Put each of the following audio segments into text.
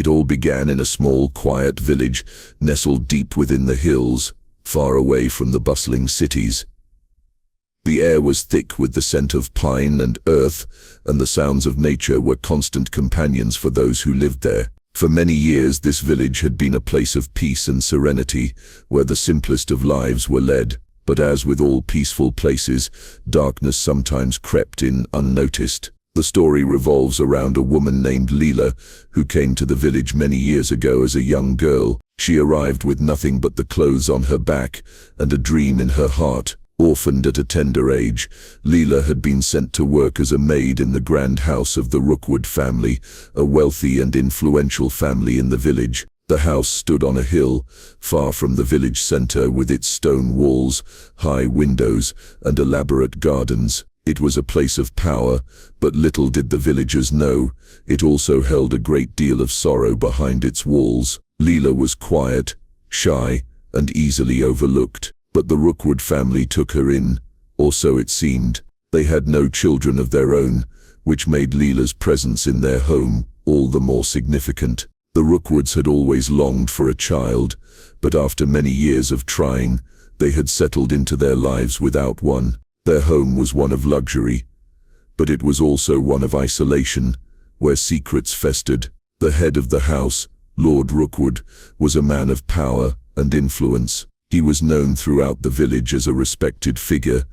It all began in a small, quiet village, nestled deep within the hills, far away from the bustling cities. The air was thick with the scent of pine and earth, and the sounds of nature were constant companions for those who lived there. For many years this village had been a place of peace and serenity, where the simplest of lives were led. But as with all peaceful places, darkness sometimes crept in unnoticed. The story revolves around a woman named Leela, who came to the village many years ago as a young girl. She arrived with nothing but the clothes on her back and a dream in her heart. Orphaned at a tender age, Leela had been sent to work as a maid in the grand house of the Rookwood family, a wealthy and influential family in the village. The house stood on a hill, far from the village center, with its stone walls, high windows, and elaborate gardens. It was a place of power, but little did the villagers know, it also held a great deal of sorrow behind its walls. Leela was quiet, shy, and easily overlooked. But the Rookwood family took her in, or so it seemed. They had no children of their own, which made Leela's presence in their home all the more significant. The Rookwoods had always longed for a child, but after many years of trying, they had settled into their lives without one. Their home was one of luxury, but it was also one of isolation, where secrets festered. The head of the house, Lord Rookwood, was a man of power and influence. He was known throughout the village as a respected figure,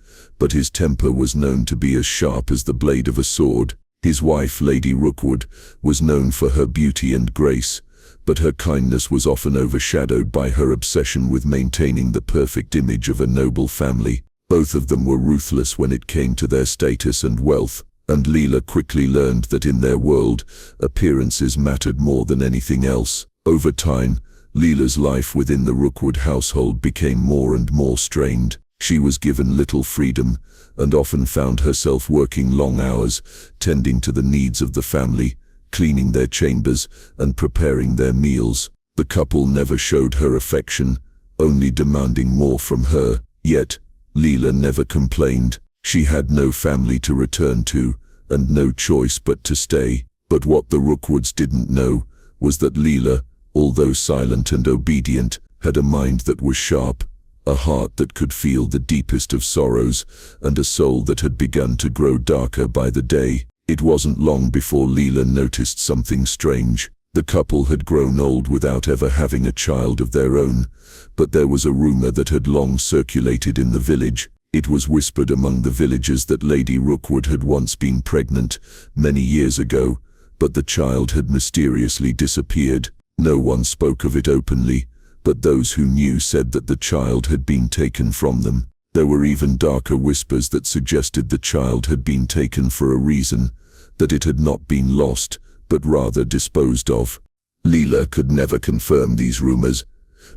but his temper was known to be as sharp as the blade of a sword. His wife, Lady Rookwood, was known for her beauty and grace, but her kindness was often overshadowed by her obsession with maintaining the perfect image of a noble family. Both of them were ruthless when it came to their status and wealth, and Leela quickly learned that in their world, appearances mattered more than anything else. Over time, Leela's life within the Rookwood household became more and more strained. She was given little freedom, and often found herself working long hours, tending to the needs of the family, cleaning their chambers, and preparing their meals. The couple never showed her affection, only demanding more from her. Yet, Leela never complained. She had no family to return to, and no choice but to stay. But what the Rookwoods didn't know was that Leela, although silent and obedient, had a mind that was sharp, a heart that could feel the deepest of sorrows, and a soul that had begun to grow darker by the day. It wasn't long before Leela noticed something strange. The couple had grown old without ever having a child of their own, but there was a rumor that had long circulated in the village. It was whispered among the villagers that Lady Rookwood had once been pregnant, many years ago, but the child had mysteriously disappeared. No one spoke of it openly, but those who knew said that the child had been taken from them. There were even darker whispers that suggested the child had been taken for a reason, that it had not been lost, but rather disposed of. Leela could never confirm these rumors,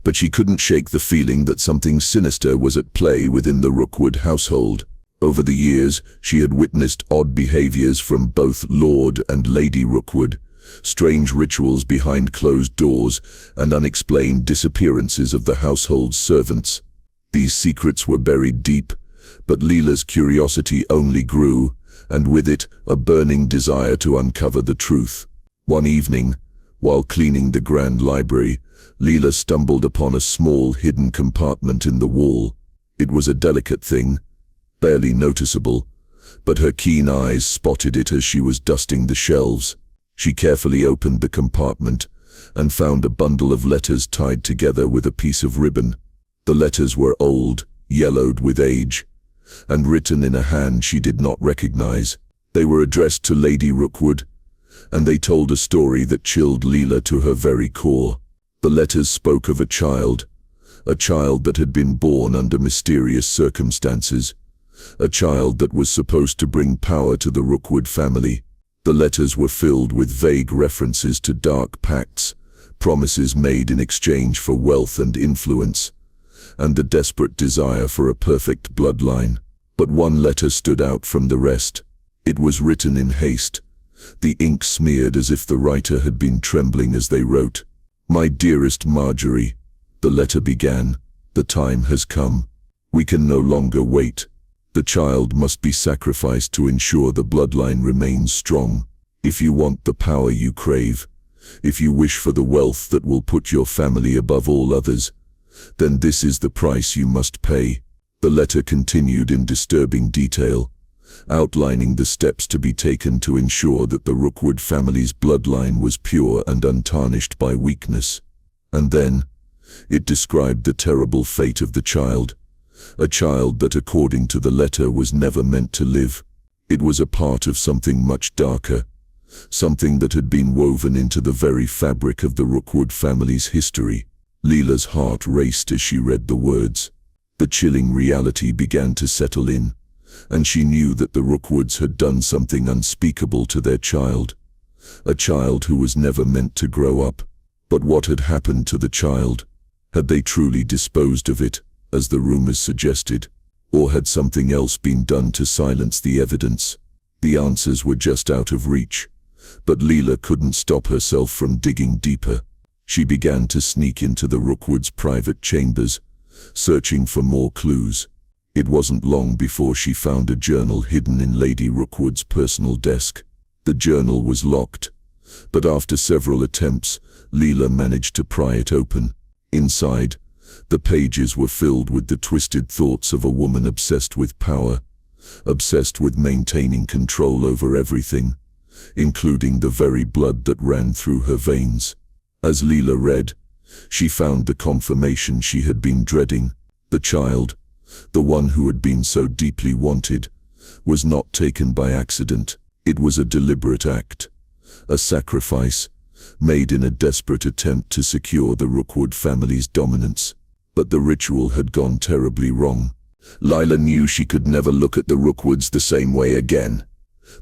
but she couldn't shake the feeling that something sinister was at play within the Rookwood household. Over the years, she had witnessed odd behaviors from both Lord and Lady Rookwood, strange rituals behind closed doors, and unexplained disappearances of the household's servants. These secrets were buried deep, but Leela's curiosity only grew, and with it a burning desire to uncover the truth. One evening, while cleaning the grand library, Leela stumbled upon a small hidden compartment in the wall. It was a delicate thing, barely noticeable, but her keen eyes spotted it as she was dusting the shelves. She carefully opened the compartment and found a bundle of letters tied together with a piece of ribbon. The letters were old, yellowed with age, and written in a hand she did not recognize. They were addressed to Lady Rookwood, and they told a story that chilled Leela to her very core. The letters spoke of a child that had been born under mysterious circumstances, a child that was supposed to bring power to the Rookwood family. The letters were filled with vague references to dark pacts, promises made in exchange for wealth and influence, and a desperate desire for a perfect bloodline. But one letter stood out from the rest. It was written in haste, the ink smeared as if the writer had been trembling as they wrote. "My dearest Marjorie," the letter began, "the time has come. We can no longer wait. The child must be sacrificed to ensure the bloodline remains strong. If you want the power you crave, If you wish for the wealth that will put your family above all others, then this is the price you must pay." The letter continued in disturbing detail, outlining the steps to be taken to ensure that the Rookwood family's bloodline was pure and untarnished by weakness. And then, it described the terrible fate of the child, a child that according to the letter was never meant to live. It was a part of something much darker, something that had been woven into the very fabric of the Rookwood family's history. Leela's heart raced as she read the words. The chilling reality began to settle in, and she knew that the Rookwoods had done something unspeakable to their child, a child who was never meant to grow up. But what had happened to the child? Had they truly disposed of it, as the rumors suggested, or had something else been done to silence the evidence? The answers were just out of reach, but Leela couldn't stop herself from digging deeper. She began to sneak into the Rookwoods' private chambers, searching for more clues. It wasn't long before she found a journal hidden in Lady Rookwood's personal desk. The journal was locked, but after several attempts, Leela managed to pry it open. Inside, the pages were filled with the twisted thoughts of a woman obsessed with power, obsessed with maintaining control over everything, including the very blood that ran through her veins. As Leela read, she found the confirmation she had been dreading. The child, the one who had been so deeply wanted, was not taken by accident. It was a deliberate act, a sacrifice, made in a desperate attempt to secure the Rookwood family's dominance. But the ritual had gone terribly wrong. Leela knew she could never look at the Rookwoods the same way again.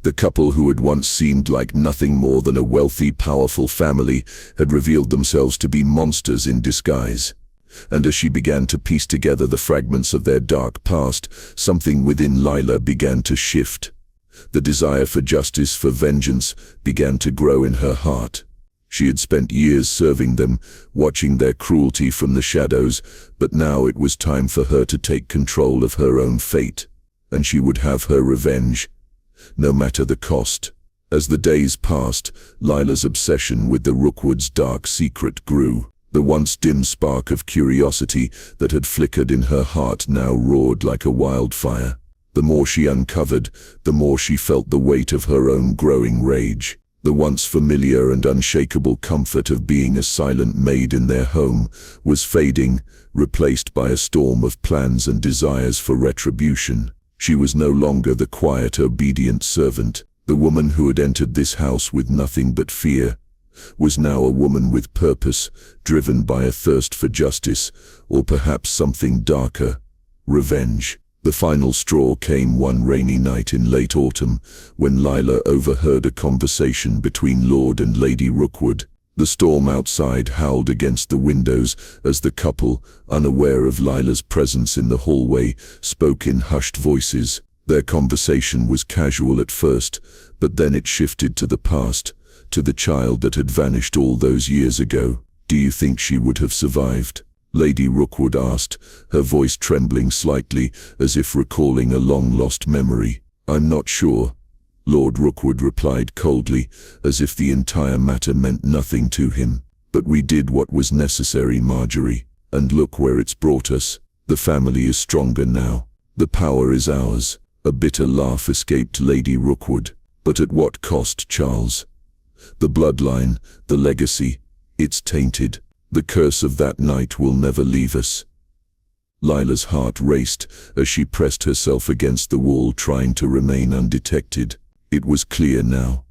The couple who had once seemed like nothing more than a wealthy, powerful family had revealed themselves to be monsters in disguise. And as she began to piece together the fragments of their dark past, something within Leela began to shift. The desire for justice, for vengeance, began to grow in her heart. She had spent years serving them, watching their cruelty from the shadows, but now it was time for her to take control of her own fate, and she would have her revenge, no matter the cost. As the days passed, Leela's obsession with the Rookwood's dark secret grew. The once dim spark of curiosity that had flickered in her heart now roared like a wildfire. The more she uncovered, the more she felt the weight of her own growing rage. The once familiar and unshakable comfort of being a silent maid in their home was fading, replaced by a storm of plans and desires for retribution. She was no longer the quiet, obedient servant. The woman who had entered this house with nothing but fear was now a woman with purpose, driven by a thirst for justice, or perhaps something darker, revenge. The final straw came one rainy night in late autumn, when Leela overheard a conversation between Lord and Lady Rookwood. The storm outside howled against the windows as the couple, unaware of Leila's presence in the hallway, spoke in hushed voices. Their conversation was casual at first, but then it shifted to the past, to the child that had vanished all those years ago. "Do you think she would have survived?" Lady Rookwood asked, her voice trembling slightly as if recalling a long-lost memory. "I'm not sure," Lord Rookwood replied coldly, as if the entire matter meant nothing to him. "But we did what was necessary, Marjorie, and look where it's brought us. The family is stronger now. The power is ours." A bitter laugh escaped Lady Rookwood. "But at what cost, Charles? The bloodline, the legacy, it's tainted. The curse of that night will never leave us." Leila's heart raced as she pressed herself against the wall, trying to remain undetected. It was clear now.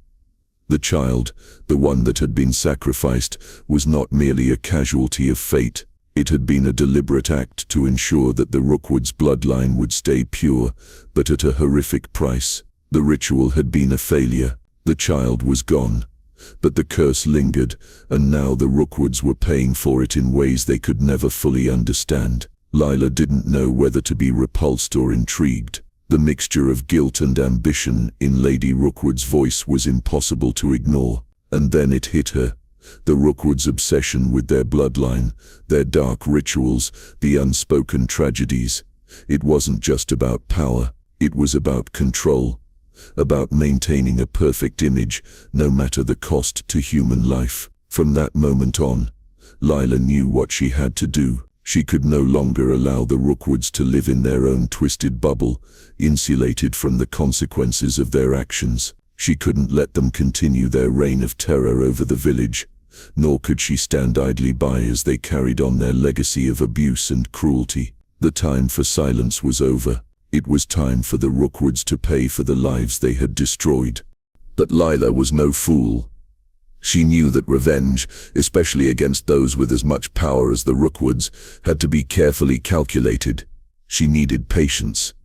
The child, the one that had been sacrificed, was not merely a casualty of fate. It had been a deliberate act to ensure that the Rookwood's bloodline would stay pure, but at a horrific price. The ritual had been a failure. The child was gone, but the curse lingered, and now the Rookwoods were paying for it in ways they could never fully understand. Leila didn't know whether to be repulsed or intrigued. The mixture of guilt and ambition in Lady Rookwood's voice was impossible to ignore. And then it hit her. The Rookwoods' obsession with their bloodline, their dark rituals, the unspoken tragedies. It wasn't just about power. It was about control, about maintaining a perfect image, no matter the cost to human life. From that moment on, Lila knew what she had to do. She could no longer allow the Rookwoods to live in their own twisted bubble, insulated from the consequences of their actions. She couldn't let them continue their reign of terror over the village, nor could she stand idly by as they carried on their legacy of abuse and cruelty. The time for silence was over. It was time for the Rookwoods to pay for the lives they had destroyed. But Lila was no fool. She knew that revenge, especially against those with as much power as the Rookwoods, had to be carefully calculated. She needed patience.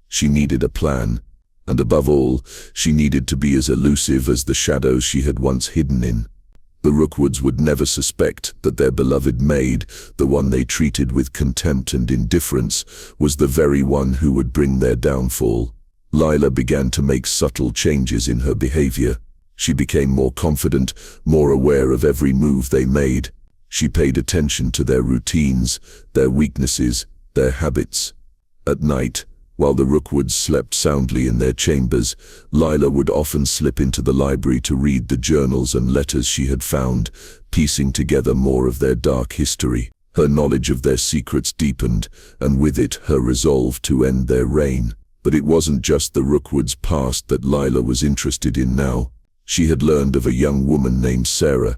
She needed a plan. And above all, she needed to be as elusive as the shadows she had once hidden in. The Rookwoods would never suspect that their beloved Maid, the one they treated with contempt and indifference, was the very one who would bring their downfall. Lila began to make subtle changes in her behavior. She became more confident, more aware of every move they made. She paid attention to their routines, their weaknesses, their habits. At night, while the Rookwoods slept soundly in their chambers, Lila would often slip into the library to read the journals and letters she had found, piecing together more of their dark history. Her knowledge of their secrets deepened, and with it her resolve to end their reign. But it wasn't just the Rookwoods' past that Lila was interested in now. She had learned of a young woman named Sarah,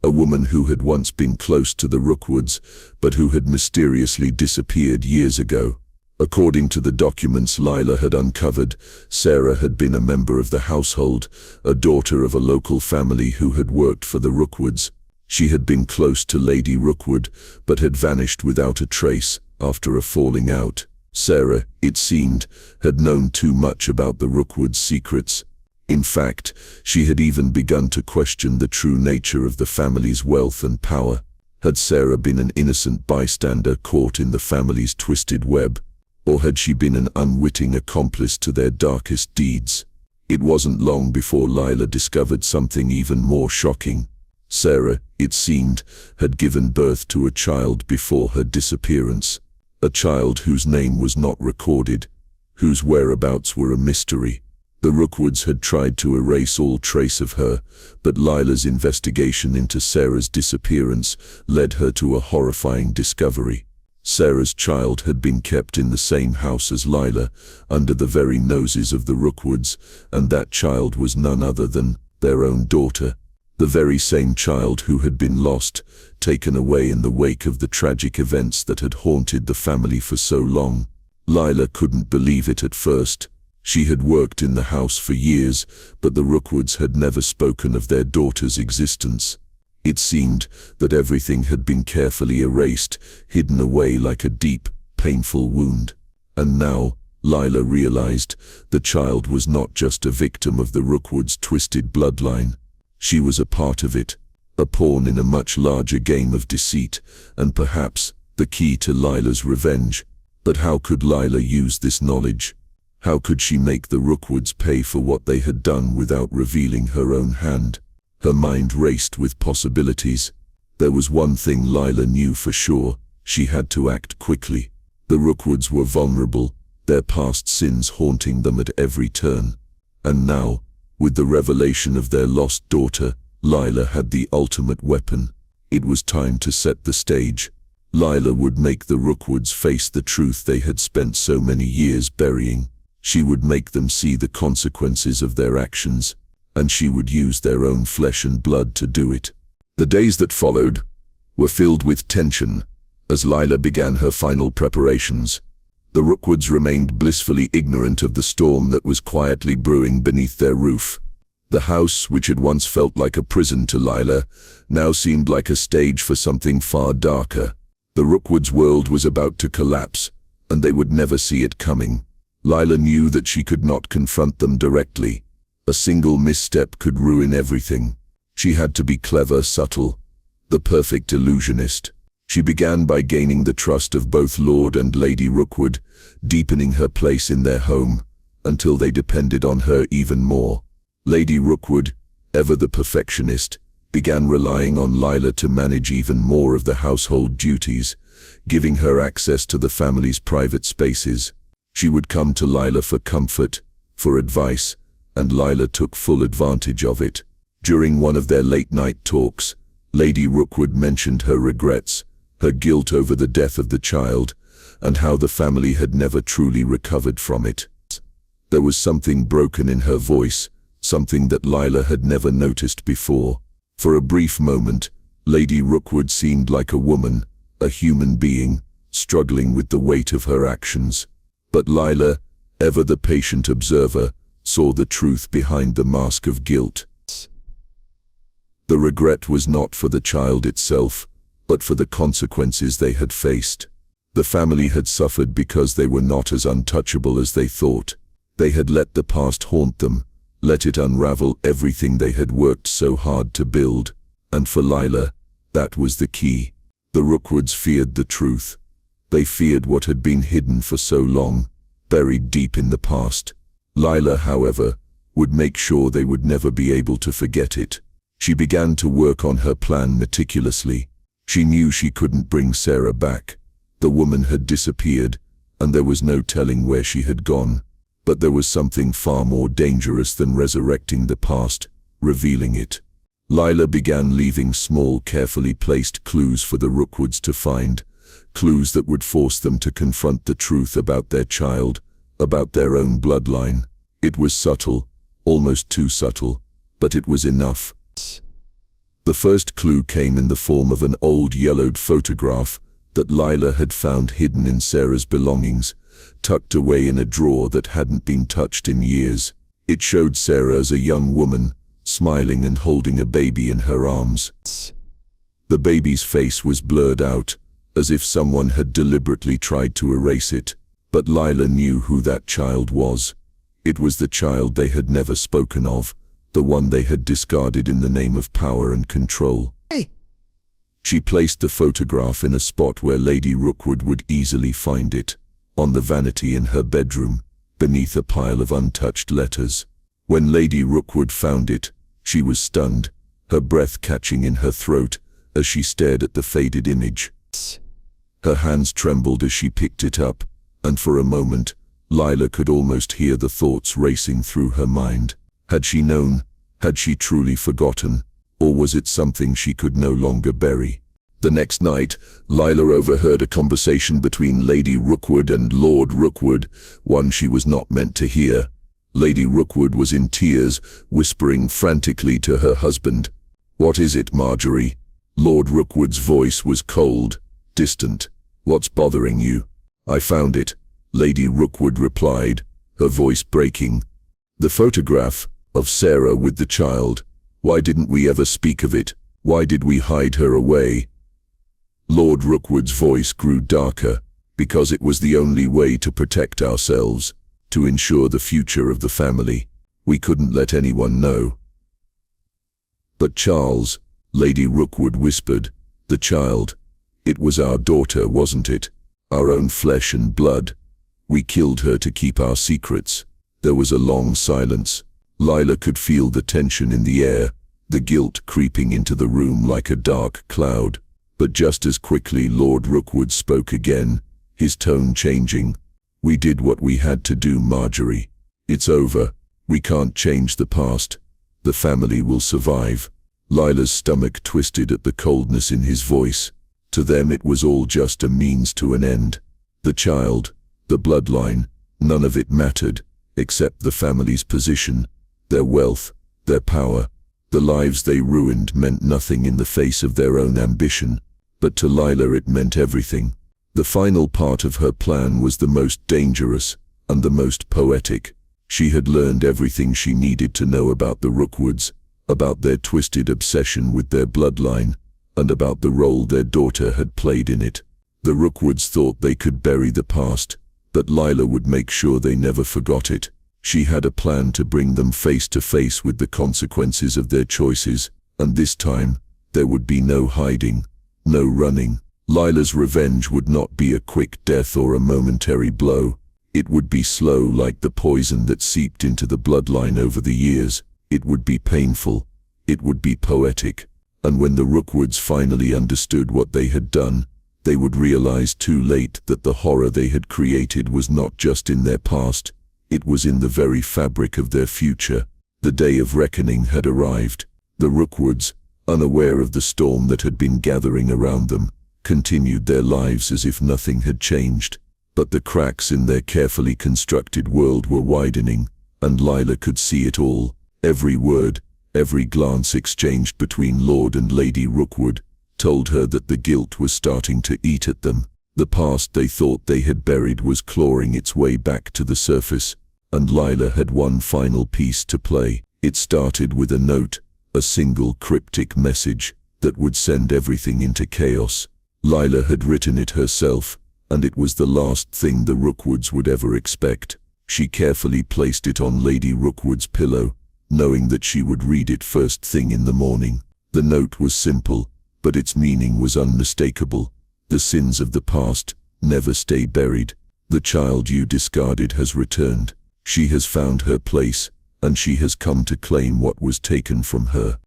a woman who had once been close to the Rookwoods, but who had mysteriously disappeared years ago. According to the documents Lila had uncovered, Sarah had been a member of the household, a daughter of a local family who had worked for the Rookwoods. She had been close to Lady Rookwood, but had vanished without a trace after a falling out. Sarah, it seemed, had known too much about the Rookwoods' secrets. In fact, she had even begun to question the true nature of the family's wealth and power. Had Sarah been an innocent bystander caught in the family's twisted web? Or had she been an unwitting accomplice to their darkest deeds? It wasn't long before Lila discovered something even more shocking. Sarah, it seemed, had given birth to a child before her disappearance. A child whose name was not recorded, whose whereabouts were a mystery. The Rookwoods had tried to erase all trace of her, but Lila's investigation into Sarah's disappearance led her to a horrifying discovery. Sarah's child had been kept in the same house as Lila, under the very noses of the Rookwoods, and that child was none other than their own daughter. The very same child who had been lost, taken away in the wake of the tragic events that had haunted the family for so long. Lila couldn't believe it at first. She had worked in the house for years, but the Rookwoods had never spoken of their daughter's existence. It seemed that everything had been carefully erased, hidden away like a deep, painful wound. And now, Lila realized, the child was not just a victim of the Rookwoods' twisted bloodline. She was a part of it, a pawn in a much larger game of deceit, and perhaps the key to Lila's revenge. But how could Lila use this knowledge? How could she make the Rookwoods pay for what they had done without revealing her own hand? Her mind raced with possibilities. There was one thing Lila knew for sure: she had to act quickly. The Rookwoods were vulnerable, their past sins haunting them at every turn. And now, with the revelation of their lost daughter, Lila had the ultimate weapon. It was time to set the stage. Lila would make the Rookwoods face the truth they had spent so many years burying. She would make them see the consequences of their actions, and she would use their own flesh and blood to do it. The days that followed were filled with tension as Lila began her final preparations. The Rookwoods remained blissfully ignorant of the storm that was quietly brewing beneath their roof. The house, which had once felt like a prison to Lila, now seemed like a stage for something far darker. The Rookwoods' world was about to collapse, and they would never see it coming. Lila knew that she could not confront them directly. A single misstep could ruin everything. She had to be clever, subtle, the perfect illusionist. She began by gaining the trust of both Lord and Lady Rookwood, deepening her place in their home, until they depended on her even more. Lady Rookwood, ever the perfectionist, began relying on Lila to manage even more of the household duties, giving her access to the family's private spaces. She would come to Lila for comfort, for advice, and Lila took full advantage of it. During one of their late-night talks, Lady Rookwood mentioned her regrets, her guilt over the death of the child, and how the family had never truly recovered from it. There was something broken in her voice, something that Lila had never noticed before. For a brief moment, Lady Rookwood seemed like a woman, a human being, struggling with the weight of her actions. But Lila, ever the patient observer, saw the truth behind the mask of guilt. The regret was not for the child itself, but for the consequences they had faced. The family had suffered because they were not as untouchable as they thought. They had let the past haunt them, let it unravel everything they had worked so hard to build. And for Lila, that was the key. The Rookwoods feared the truth. They feared what had been hidden for so long, buried deep in the past. Lila, however, would make sure they would never be able to forget it. She began to work on her plan meticulously. She knew she couldn't bring Sarah back. The woman had disappeared, and there was no telling where she had gone. But there was something far more dangerous than resurrecting the past, revealing it. Lila began leaving small, carefully placed clues for the Rookwoods to find, clues that would force them to confront the truth about their child, about their own bloodline. It was subtle, almost too subtle, but it was enough. The first clue came in the form of an old yellowed photograph that Lila had found hidden in Sarah's belongings, tucked away in a drawer that hadn't been touched in years. It showed Sarah as a young woman, smiling and holding a baby in her arms. The baby's face was blurred out, as if someone had deliberately tried to erase it. But Lila knew who that child was. It was the child they had never spoken of, the one they had discarded in the name of power and control. Hey. She placed the photograph in a spot where Lady Rookwood would easily find it, on the vanity in her bedroom, beneath a pile of untouched letters. When Lady Rookwood found it, she was stunned, her breath catching in her throat as she stared at the faded image. Her hands trembled as she picked it up, and for a moment, Lila could almost hear the thoughts racing through her mind. Had she known? Had she truly forgotten? Or was it something she could no longer bury? The next night, Lila overheard a conversation between Lady Rookwood and Lord Rookwood, one she was not meant to hear. Lady Rookwood was in tears, whispering frantically to her husband. "What is it, Marjorie?" Lord Rookwood's voice was cold, distant. "What's bothering you?" "I found it," Lady Rookwood replied, her voice breaking. "The photograph of Sarah with the child. Why didn't we ever speak of it? Why did we hide her away?" Lord Rookwood's voice grew darker, because it was the only way to protect ourselves, to ensure the future of the family. We couldn't let anyone know. "But Charles," Lady Rookwood whispered, "the child. It was our daughter, wasn't it? Our own flesh and blood. We killed her to keep our secrets." There was a long silence. Lila could feel the tension in the air, the guilt creeping into the room like a dark cloud. But just as quickly Lord Rookwood spoke again, his tone changing. "We did what we had to do, Marjorie. It's over. We can't change the past. The family will survive." Lila's stomach twisted at the coldness in his voice. To them it was all just a means to an end. The child, the bloodline, none of it mattered, except the family's position, their wealth, their power. The lives they ruined meant nothing in the face of their own ambition, but to Lila it meant everything. The final part of her plan was the most dangerous and the most poetic. She had learned everything she needed to know about the Rookwoods, about their twisted obsession with their bloodline, and about the role their daughter had played in it. The Rookwoods thought they could bury the past, but Lila would make sure they never forgot it. She had a plan to bring them face to face with the consequences of their choices, and this time, there would be no hiding, no running. Lila's revenge would not be a quick death or a momentary blow. It would be slow, like the poison that seeped into the bloodline over the years. It would be painful. It would be poetic. And when the Rookwoods finally understood what they had done, they would realize too late that the horror they had created was not just in their past, it was in the very fabric of their future. The day of reckoning had arrived. The Rookwoods, unaware of the storm that had been gathering around them, continued their lives as if nothing had changed. But the cracks in their carefully constructed world were widening, and Lila could see it all. Every word, every glance exchanged between Lord and Lady Rookwood told her that the guilt was starting to eat at them. The past they thought they had buried was clawing its way back to the surface, and Lila had one final piece to play. It started with a note, a single cryptic message that would send everything into chaos. Lila had written it herself, and it was the last thing the Rookwoods would ever expect. She carefully placed it on Lady Rookwood's pillow, knowing that she would read it first thing in the morning. The note was simple, but its meaning was unmistakable. The sins of the past never stay buried. The child you discarded has returned. She has found her place, and she has come to claim what was taken from her.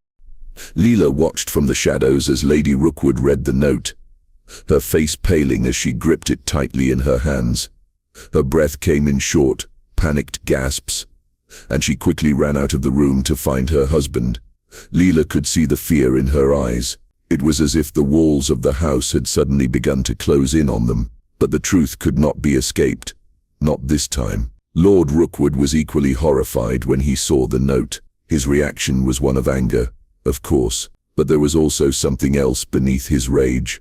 Lila watched from the shadows as Lady Rookwood read the note, her face paling as she gripped it tightly in her hands. Her breath came in short, panicked gasps, and she quickly ran out of the room to find her husband. Lila could see the fear in her eyes. It was as if the walls of the house had suddenly begun to close in on them, but the truth could not be escaped. Not this time. Lord Rookwood was equally horrified when he saw the note. His reaction was one of anger, of course, but there was also something else beneath his rage.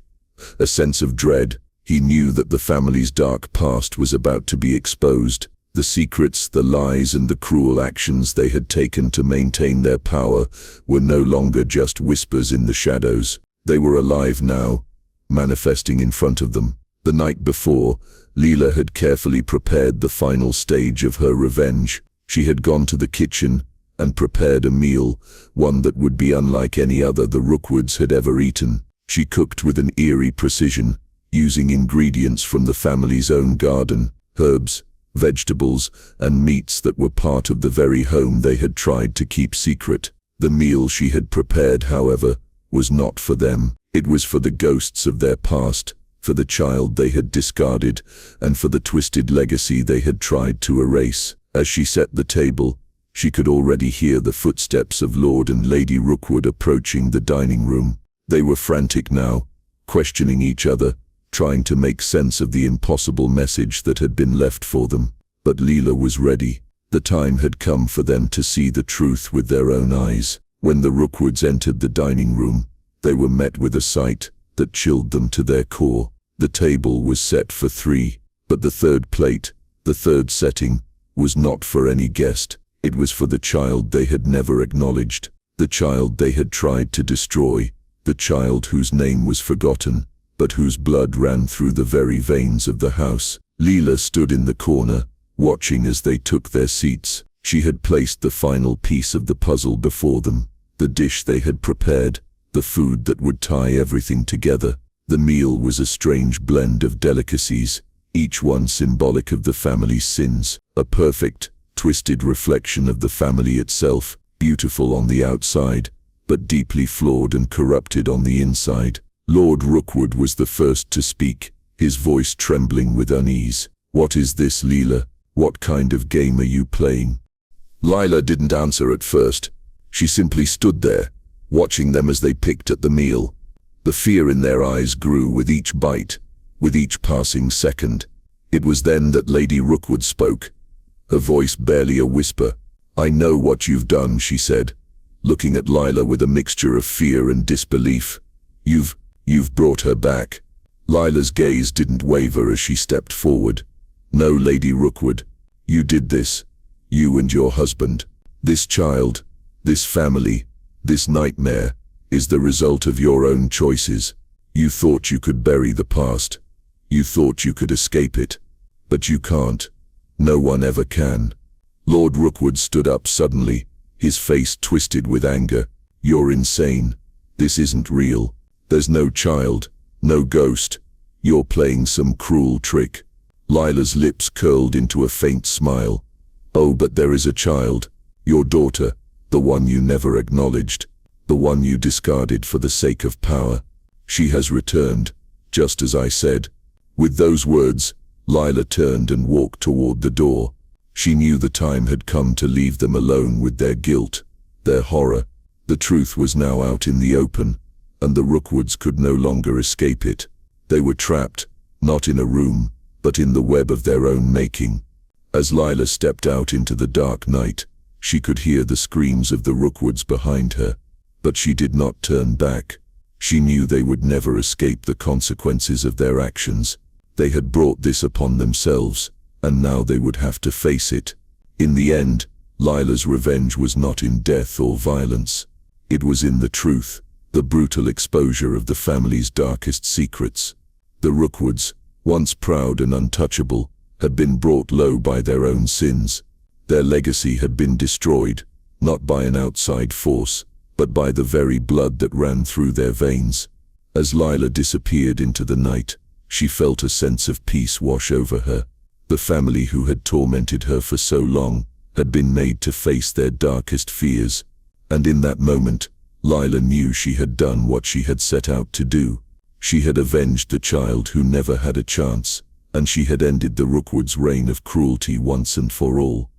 A sense of dread. He knew that the family's dark past was about to be exposed. The secrets, the lies, and the cruel actions they had taken to maintain their power were no longer just whispers in the shadows. They were alive now, manifesting in front of them. The night before, Lila had carefully prepared the final stage of her revenge. She had gone to the kitchen and prepared a meal, one that would be unlike any other the Rookwoods had ever eaten. She cooked with an eerie precision, using ingredients from the family's own garden, herbs, vegetables, and meats that were part of the very home they had tried to keep secret. The meal she had prepared, however, was not for them. It was for the ghosts of their past, for the child they had discarded, and for the twisted legacy they had tried to erase. As she set the table, she could already hear the footsteps of Lord and Lady Rookwood approaching the dining room. They were frantic now, questioning each other, trying to make sense of the impossible message that had been left for them. But Lila was ready. The time had come for them to see the truth with their own eyes. When the Rookwoods entered the dining room, they were met with a sight that chilled them to their core. The table was set for 3, but the third plate, the third setting, was not for any guest. It was for the child they had never acknowledged, the child they had tried to destroy, the child whose name was forgotten, but whose blood ran through the very veins of the house. Lila stood in the corner, watching as they took their seats. She had placed the final piece of the puzzle before them, the dish they had prepared, the food that would tie everything together. The meal was a strange blend of delicacies, each one symbolic of the family's sins, a perfect, twisted reflection of the family itself, beautiful on the outside, but deeply flawed and corrupted on the inside. Lord Rookwood was the first to speak, his voice trembling with unease. "What is this, Lila? What kind of game are you playing?" Lila didn't answer at first. She simply stood there, watching them as they picked at the meal. The fear in their eyes grew with each bite, with each passing second. It was then that Lady Rookwood spoke, her voice barely a whisper. "I know what you've done," she said, looking at Lila with a mixture of fear and disbelief. You've brought her back." Lila's gaze didn't waver as she stepped forward. "No, Lady Rookwood, you did this. You and your husband. This child, this family, this nightmare, is the result of your own choices. You thought you could bury the past. You thought you could escape it. But you can't. No one ever can." Lord Rookwood stood up suddenly, his face twisted with anger. "You're insane. This isn't real. There's no child, no ghost. You're playing some cruel trick." Lila's lips curled into a faint smile. "Oh, but there is a child. Your daughter, the one you never acknowledged, the one you discarded for the sake of power. She has returned, just as I said." With those words, Lila turned and walked toward the door. She knew the time had come to leave them alone with their guilt, their horror, The truth was now out in the open, and the Rookwoods could no longer escape it. They were trapped, not in a room, but in the web of their own making. As Lila stepped out into the dark night, she could hear the screams of the Rookwoods behind her, but she did not turn back. She knew they would never escape the consequences of their actions. They had brought this upon themselves, and now they would have to face it. In the end, Lila's revenge was not in death or violence. It was in the truth, the brutal exposure of the family's darkest secrets. The Rookwoods, once proud and untouchable, had been brought low by their own sins. Their legacy had been destroyed, not by an outside force, but by the very blood that ran through their veins. As Lila disappeared into the night, she felt a sense of peace wash over her. The family who had tormented her for so long had been made to face their darkest fears, and in that moment, Lila knew she had done what she had set out to do. She had avenged the child who never had a chance, and she had ended the Rookwoods' reign of cruelty once and for all.